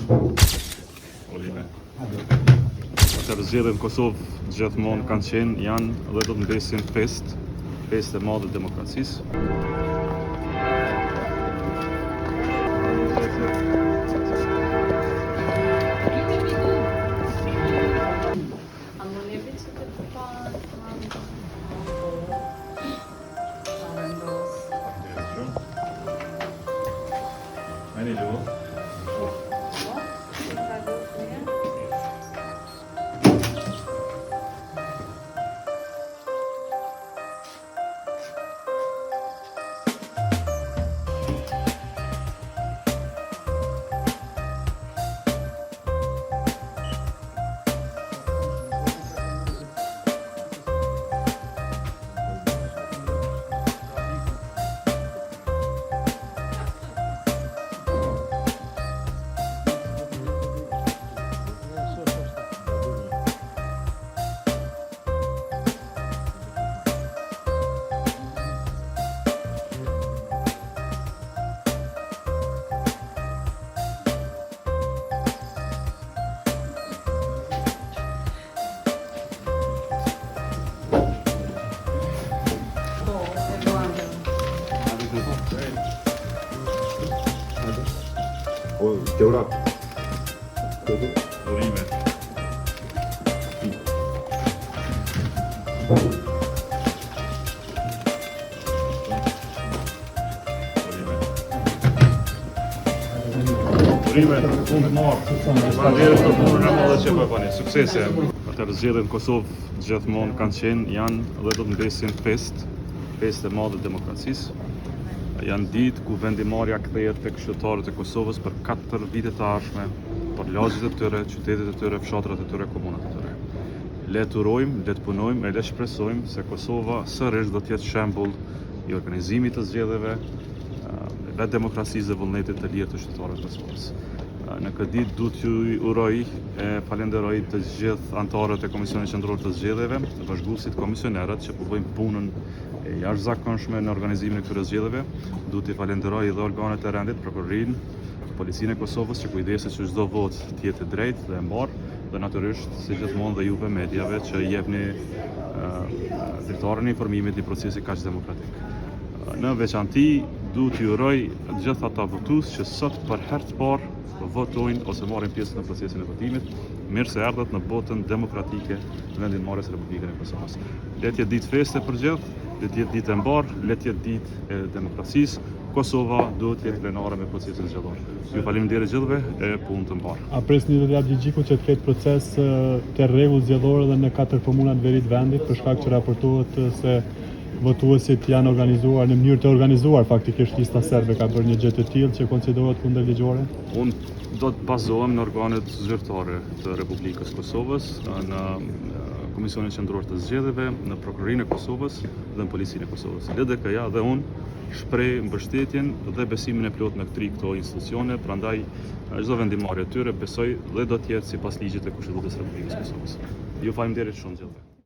Të zgjedhjet në Kosovë gjithmonë kanë qenë, janë dhe do të mbesin festë e madhe të demokracisë. Teorat. Urime. Fund marë. Faleminderit për punën e madhe që po bëni. Suksese. Atë zgjedhjet në Kosovë gjithmonë kanë qenë, janë dhe do të mbesin festë e madhe të demokracisë. Janë ditë ku vendimarrja kthehet tek qytetarët e Kosovës për 4 vite të ardhshme, për lagjet e tyre, qytetet e tyre, fshatrat e tyre, komunat e tyre. Le të urojmë, le të punojmë e le të shpresojmë se Kosova sërish do të jetë shembull i organizimit të zgjedhjeve, vetë demokracisë dhe vullnetit të lirë të qytetarëve të Kosovës. Në këtë ditë duhet ju uroj e falenderoj të gjithë anëtarët e Komisionit Qendror të Zgjedhjeve, të vazhduesit komisionerët që po bëjnë punën e jashtëzakonshme në organizimin e këtyre zgjedhjeve. Duhet t'i falenderoj edhe organet e rendit, prokurorinë, policinë e Kosovës që kujdeset që çdo votë të jetë e drejtë dhe e mbarë, dhe natyrisht si gjithmonë dhe juve mediave që jepni drejtorën e informimit në procesi kaq demokratik. Në veçanti duhet t'ju uroj gjithë ata votues që sot për herë të parë votojnë ose marrin pjesë në procesin e votimit. Mirë se erdhët në botën demokratike të vendinmarrjes së Republikën e Kosovës. Le të jetë ditë feste për gjithë, le të jetë ditë e mbarë, le të jetë ditë e demokracisë. Kosova duhet të jetë krenare me procesin zgjedhor. Ju faleminderit gjithëve e punë të mbarë. A presni do t'jap Gjigjiku që të ketë proces të rregull zgjedhor edhe në 4 komunat veri të vendit, për shkak që raportohet se votuesit janë organizuar në mënyrë të organizuar, faktikisht lista serbe ka bërë një gjë të tillë që konsiderohet kundërligjore? Unë do të bazohem në organet zyrtare të Republikës Kosovës, në Komisionin Qendror të Zgjedhjeve, në Prokurorinë e Kosovës dhe në Policinë e Kosovës. LDK-ja dhe unë shpreh mbështetjen dhe besimin e plot në këto institucione, prandaj çdo vendimarrje e tyre besoj dhe do të jetë sipas ligjit të Kushtetues së Republikës Kosovës. Ju faleminderit shumë gjithëve.